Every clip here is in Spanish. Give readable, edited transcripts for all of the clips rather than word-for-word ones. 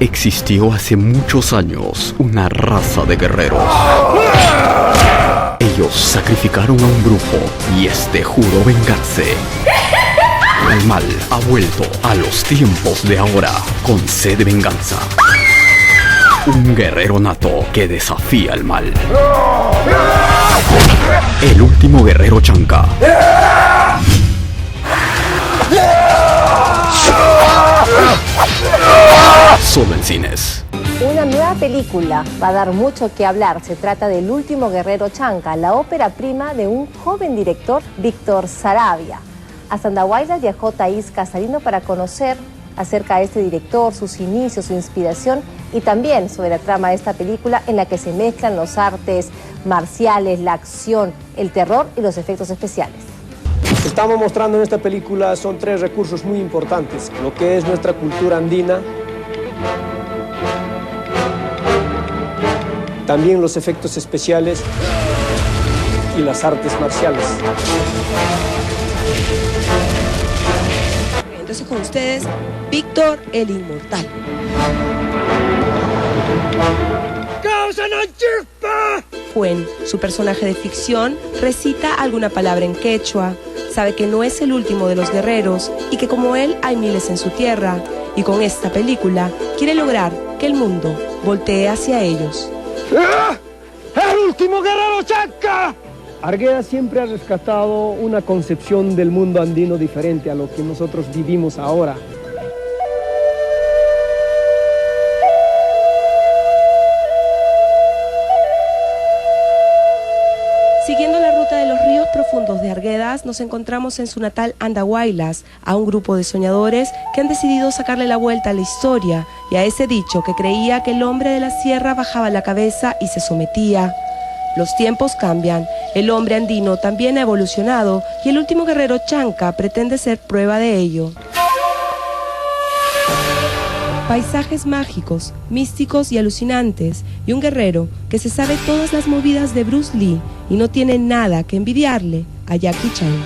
Existió hace muchos años una raza de guerreros. Ellos sacrificaron a un brujo y este juró vengarse. El mal ha vuelto a los tiempos de ahora con sed de venganza. Un guerrero nato que desafía al mal. El último guerrero Chanca. Solo en cines. Una nueva película va a dar mucho que hablar. Se trata del último guerrero Chanca, la ópera prima de un joven director, Víctor Saravia. Hasta Andahuaylas viajó Thaís Casarino para conocer acerca de este director, sus inicios, su inspiración y también sobre la trama de esta película en la que se mezclan los artes marciales, la acción, el terror y los efectos especiales. Lo que estamos mostrando en esta película son 3 recursos muy importantes, lo que es nuestra cultura andina, también los efectos especiales y las artes marciales. Entonces con ustedes, Víctor el Inmortal. Juan, su personaje de ficción, recita alguna palabra en quechua, sabe que no es el último de los guerreros y que como él hay miles en su tierra, y con esta película quiere lograr que el mundo voltee hacia ellos. ¡El último guerrero Chanca! Arguedas siempre ha rescatado una concepción del mundo andino diferente a lo que nosotros vivimos ahora. Siguiendo la ruta de los ríos profundos de Arguedas, nos encontramos en su natal Andahuaylas, a un grupo de soñadores que han decidido sacarle la vuelta a la historia y a ese dicho que creía que el hombre de la sierra bajaba la cabeza y se sometía. Los tiempos cambian, el hombre andino también ha evolucionado y el último guerrero Chanca pretende ser prueba de ello. Paisajes mágicos, místicos y alucinantes, y un guerrero que se sabe todas las movidas de Bruce Lee y no tiene nada que envidiarle a Jackie Chan.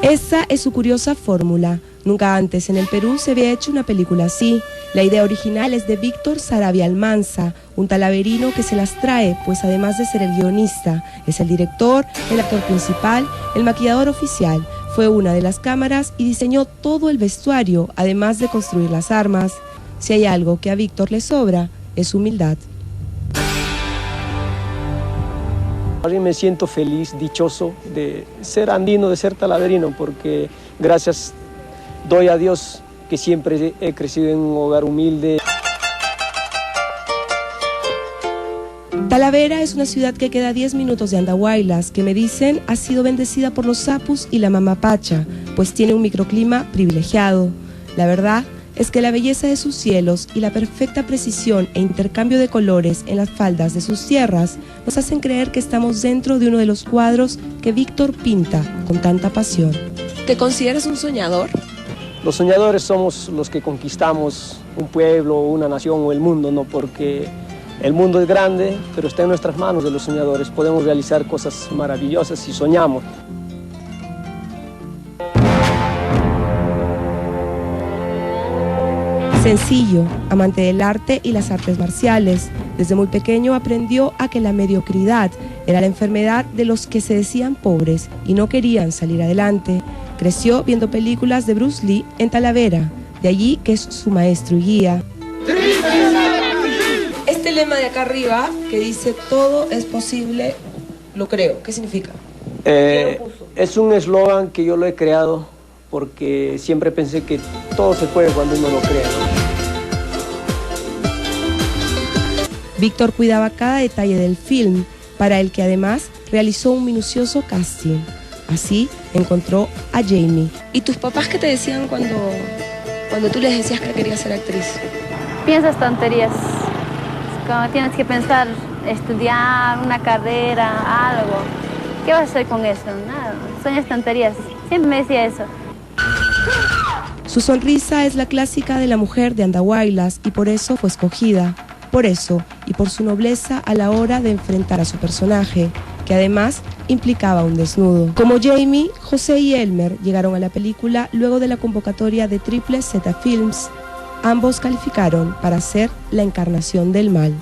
Esa es su curiosa fórmula. Nunca antes en el Perú se había hecho una película así. La idea original es de Víctor Saravia Almanza, un talaverino que se las trae, pues además de ser el guionista, es el director, el actor principal, el maquillador oficial, fue una de las cámaras y diseñó todo el vestuario, además de construir las armas. Si hay algo que a Víctor le sobra, es humildad. Yo me siento feliz, dichoso de ser andino, de ser talaverino, porque gracias doy a Dios que siempre he crecido en un hogar humilde. Talavera es una ciudad que queda a 10 minutos de Andahuaylas, que me dicen ha sido bendecida por los sapus y la mamapacha, pues tiene un microclima privilegiado. La verdad es que la belleza de sus cielos y la perfecta precisión e intercambio de colores en las faldas de sus tierras nos hacen creer que estamos dentro de uno de los cuadros que Víctor pinta con tanta pasión. ¿Te consideras un soñador? Los soñadores somos los que conquistamos un pueblo, una nación o el mundo, ¿no? Porque el mundo es grande, pero está en nuestras manos de los soñadores. Podemos realizar cosas maravillosas si soñamos. Sencillo, amante del arte y las artes marciales, desde muy pequeño aprendió a que la mediocridad era la enfermedad de los que se decían pobres y no querían salir adelante. Creció viendo películas de Bruce Lee en Talavera, de allí que es su maestro y guía. Este lema de acá arriba que dice todo es posible, lo creo, ¿qué significa? Es un eslogan que yo lo he creado porque siempre pensé que todo se puede cuando uno lo crea, ¿no? Víctor cuidaba cada detalle del film, para el que además realizó un minucioso casting. Así encontró a Jamie. ¿Y tus papás qué te decían cuando tú les decías que querías ser actriz? Piensas tonterías. Como tienes que pensar, estudiar una carrera, algo. ¿Qué vas a hacer con eso? Nada, sueñas tonterías. Siempre me decía eso. Su sonrisa es la clásica de la mujer de Andahuaylas y por eso fue escogida. Por eso y por su nobleza a la hora de enfrentar a su personaje, que además implicaba un desnudo. Como Jamie, José y Elmer llegaron a la película luego de la convocatoria de Triple Z Films. Ambos calificaron para ser la encarnación del mal.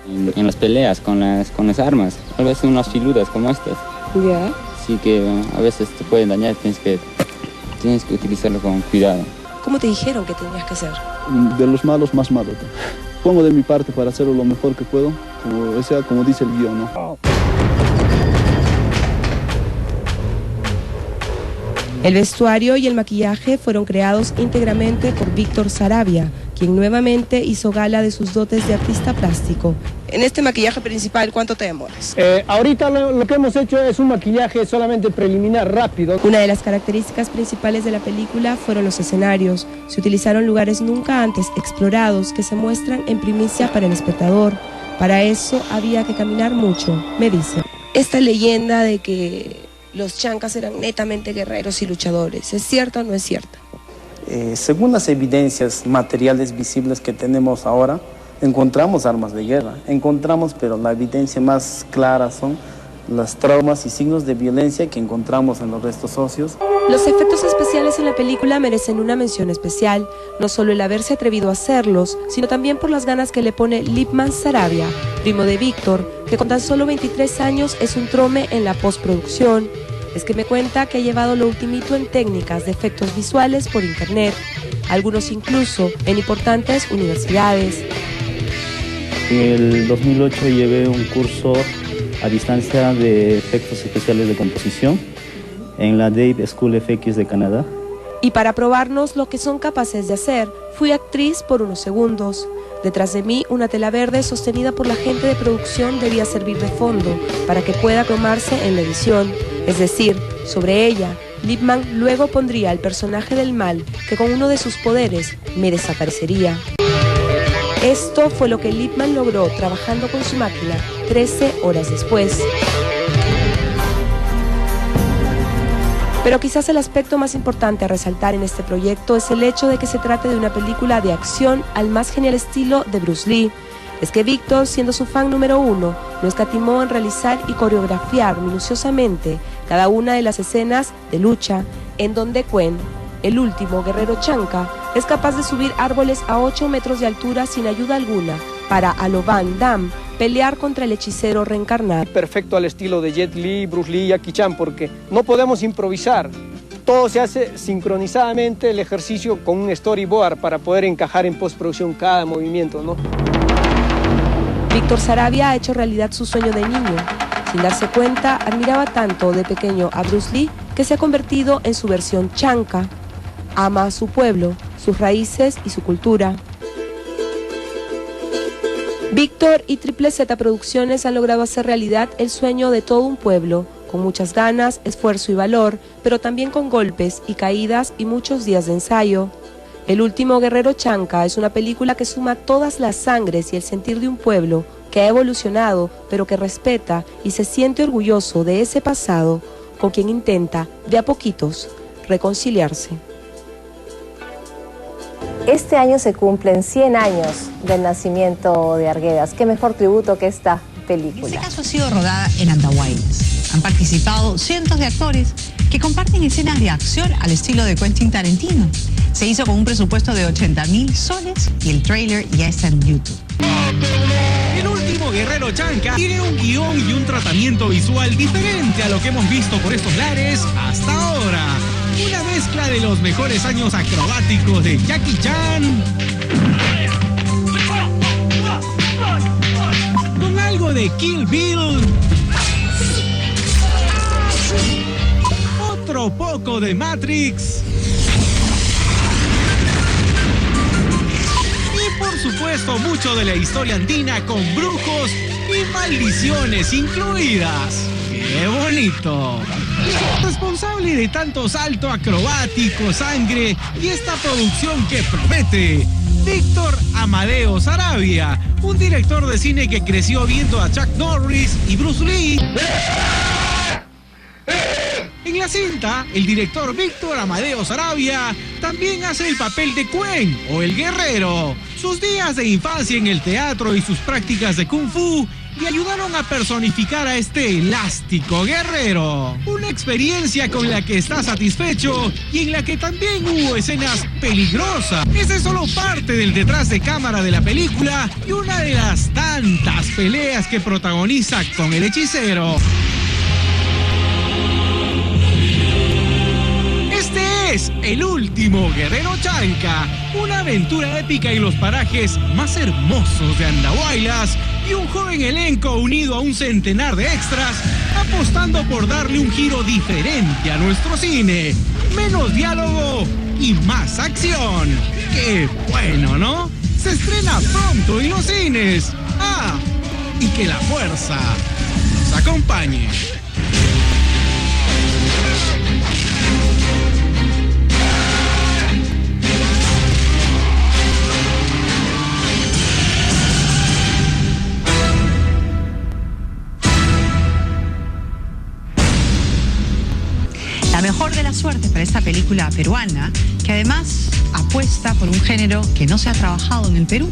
En las peleas con las armas, a veces unas filuras como estas. ¿Ya? Así que a veces te pueden dañar, tienes que utilizarlo con cuidado. ¿Cómo te dijeron que tenías que ser? De los malos, más malos. Pongo de mi parte para hacerlo lo mejor que puedo, como dice el guión, ¿no? El vestuario y el maquillaje fueron creados íntegramente por Víctor Saravia, quien nuevamente hizo gala de sus dotes de artista plástico. En este maquillaje principal, ¿cuánto te demoras? Ahorita lo que hemos hecho es un maquillaje solamente preliminar, rápido. Una de las características principales de la película fueron los escenarios. Se utilizaron lugares nunca antes explorados que se muestran en primicia para el espectador. Para eso había que caminar mucho, me dice. Esta leyenda de que los chancas eran netamente guerreros y luchadores, ¿es cierta o no es cierta? Según las evidencias materiales visibles que tenemos ahora, encontramos armas de guerra, pero la evidencia más clara son los traumas y signos de violencia que encontramos en los restos óseos. Los efectos especiales en la película merecen una mención especial, no solo el haberse atrevido a hacerlos, sino también por las ganas que le pone Lipman Saravia, primo de Víctor, que con tan solo 23 años es un trome en la postproducción. Es que me cuenta que ha llevado lo ultimito en técnicas de efectos visuales por internet, algunos incluso en importantes universidades. En el 2008 llevé un curso a distancia de efectos especiales de composición en la Dave School FX de Canadá. Y para probarnos lo que son capaces de hacer, fui actriz por unos segundos. Detrás de mí, una tela verde sostenida por la gente de producción debía servir de fondo para que pueda cromarse en la edición. Es decir, sobre ella, Lipman luego pondría el personaje del mal que con uno de sus poderes me desaparecería. Esto fue lo que Lipman logró trabajando con su máquina 13 horas después. Pero quizás el aspecto más importante a resaltar en este proyecto es el hecho de que se trate de una película de acción al más genial estilo de Bruce Lee. Es que Víctor, siendo su fan número uno, no escatimó en realizar y coreografiar minuciosamente cada una de las escenas de lucha, en donde Quen, el último guerrero chanca, es capaz de subir árboles a 8 metros de altura sin ayuda alguna para, a lo Van Damme, pelear contra el hechicero reencarnado. Perfecto al estilo de Jet Li, Bruce Lee y Jackie Chan, porque no podemos improvisar. Todo se hace sincronizadamente, el ejercicio con un storyboard para poder encajar en postproducción cada movimiento, ¿no? Víctor Saravia ha hecho realidad su sueño de niño. Sin darse cuenta, admiraba tanto de pequeño a Bruce Lee que se ha convertido en su versión chanca. Ama a su pueblo, sus raíces y su cultura. Víctor y Triple Z Producciones han logrado hacer realidad el sueño de todo un pueblo, con muchas ganas, esfuerzo y valor, pero también con golpes y caídas y muchos días de ensayo. El último guerrero chanca es una película que suma todas las sangres y el sentir de un pueblo que ha evolucionado, pero que respeta y se siente orgulloso de ese pasado, con quien intenta, de a poquitos, reconciliarse. Este año se cumplen 100 años del nacimiento de Arguedas. ¿Qué mejor tributo que esta película? En este caso ha sido rodada en Andahuaylas. Han participado cientos de actores que comparten escenas de acción al estilo de Quentin Tarantino. Se hizo con un presupuesto de 80.000 soles y el tráiler ya está en YouTube. El último guerrero chanca tiene un guión y un tratamiento visual diferente a lo que hemos visto por estos lares hasta ahora. Una mezcla de los mejores años acrobáticos de Jackie Chan con algo de Kill Bill, otro poco de Matrix y por supuesto mucho de la historia andina con brujos y maldiciones incluidas. ¡Qué bonito! Responsable de tanto salto acrobático, sangre y esta producción que promete, Víctor Amadeo Saravia, un director de cine que creció viendo a Chuck Norris y Bruce Lee. En la cinta, el director Víctor Amadeo Saravia también hace el papel de Quen o el guerrero. Sus días de infancia en el teatro y sus prácticas de Kung Fu y ayudaron a personificar a este elástico guerrero. Una experiencia con la que está satisfecho y en la que también hubo escenas peligrosas. Esa es solo parte del detrás de cámara de la película y una de las tantas peleas que protagoniza con el hechicero. Este es El Último Guerrero Chanca, una aventura épica en los parajes más hermosos de Andahuaylas y un joven elenco unido a un centenar de extras apostando por darle un giro diferente a nuestro cine. Menos diálogo y más acción. ¡Qué bueno!, ¿no? Se estrena pronto en los cines. ¡Ah! Y que la fuerza nos acompañe. La mejor de las suertes para esta película peruana, que además apuesta por un género que no se ha trabajado en el Perú,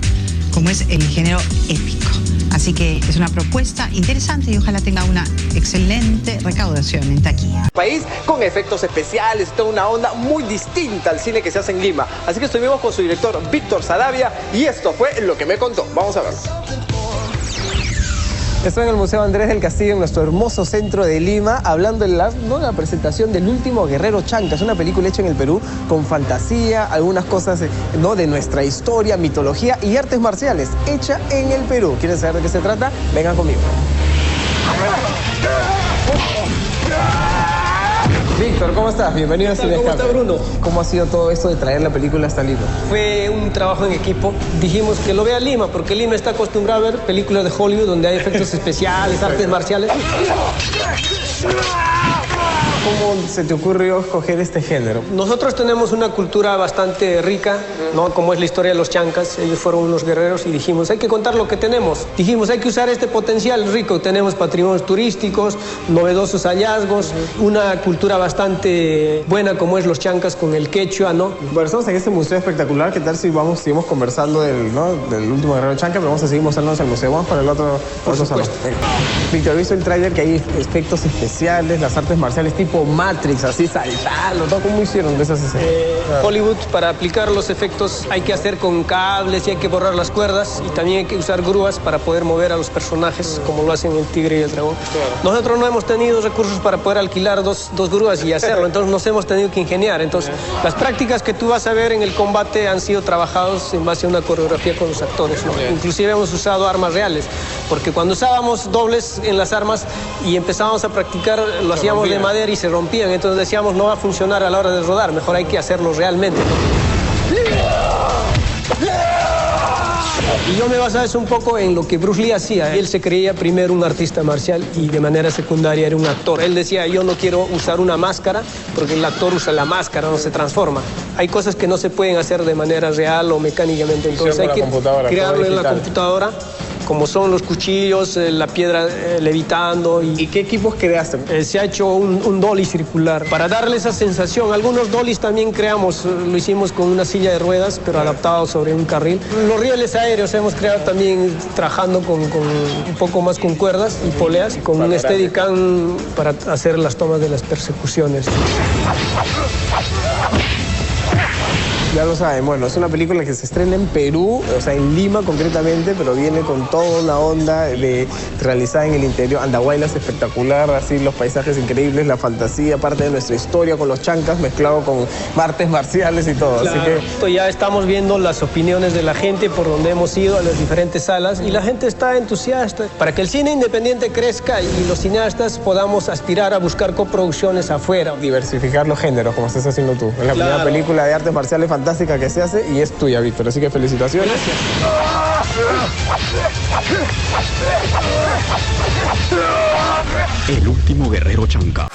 como es el género épico. Así que es una propuesta interesante y ojalá tenga una excelente recaudación en taquilla. País con efectos especiales, toda una onda muy distinta al cine que se hace en Lima. Así que estuvimos con su director Víctor Saravia y esto fue lo que me contó. Vamos a verlo. Estoy en el Museo Andrés del Castillo, en nuestro hermoso centro de Lima, hablando de la presentación del Último Guerrero Chanca. Es una película hecha en el Perú con fantasía, algunas cosas de nuestra historia, mitología y artes marciales, hecha en el Perú. ¿Quieren saber de qué se trata? Vengan conmigo. Víctor, ¿cómo estás? Bienvenido a Cine Escape. ¿Cómo está, Bruno? ¿Cómo ha sido todo esto de traer la película hasta Lima? Fue un trabajo en equipo. Dijimos que lo vea Lima, porque Lima está acostumbrado a ver películas de Hollywood donde hay efectos especiales, artes marciales. ¿Cómo se te ocurrió escoger este género? Nosotros tenemos una cultura bastante rica, ¿no? Como es la historia de los chancas. Ellos fueron unos guerreros y dijimos, hay que contar lo que tenemos. Dijimos, hay que usar este potencial rico. Tenemos patrimonios turísticos, novedosos hallazgos, una cultura bastante buena como es los chancas con el quechua, ¿no? Bueno, estamos en este museo espectacular. ¿Qué tal si seguimos conversando del Último Guerrero Chanca? Pero vamos a seguir mostrándonos el museo. Vamos para el otro salón. Víctor, ¿has visto el tráiler que hay efectos especiales, las artes marciales tipo Matrix, así saltando, ¿no? ¿Cómo hicieron de esas escenas? Hollywood, para aplicar los efectos hay que hacer con cables y hay que borrar las cuerdas y también hay que usar grúas para poder mover a los personajes como lo hacen el tigre y el dragón. Nosotros no hemos tenido recursos para poder alquilar dos grúas y hacerlo, entonces nos hemos tenido que ingeniar. Entonces las prácticas que tú vas a ver en el combate han sido trabajados en base a una coreografía con los actores, ¿no? Inclusive hemos usado armas reales, porque cuando usábamos dobles en las armas y empezábamos a practicar, lo hacíamos de madera y se rompían, entonces decíamos no va a funcionar a la hora de rodar, mejor hay que hacerlo realmente. Y yo me basaba eso un poco en lo que Bruce Lee hacía. Él se creía primero un artista marcial y de manera secundaria era un actor. Él decía, yo no quiero usar una máscara porque el actor usa la máscara, no se transforma. Hay cosas que no se pueden hacer de manera real o mecánicamente, entonces hay que crearlo en la computadora, como son los cuchillos, la piedra levitando. ¿Y qué equipos creaste? Se ha hecho un dolly circular para darle esa sensación. Algunos dollies también creamos, lo hicimos con una silla de ruedas, pero adaptado sobre un carril. Los rieles aéreos hemos creado también trabajando con un poco más con cuerdas y poleas, con un Steadicam para hacer las tomas de las persecuciones. Ya lo saben, bueno, es una película que se estrena en Perú, o sea, en Lima concretamente, pero viene con toda una onda realizada en el interior. Andahuaylas espectacular, así los paisajes increíbles, la fantasía, parte de nuestra historia con los chancas, mezclado con artes marciales y todo. Claro. Así que ya estamos viendo las opiniones de la gente por donde hemos ido a las diferentes salas y la gente está entusiasta para que el cine independiente crezca y los cineastas podamos aspirar a buscar coproducciones afuera. Diversificar los géneros, como estás haciendo tú. Es la primera película de artes marciales fantástica que se hace y es tuya, Víctor. Así que felicitaciones. El Último Guerrero Chanca.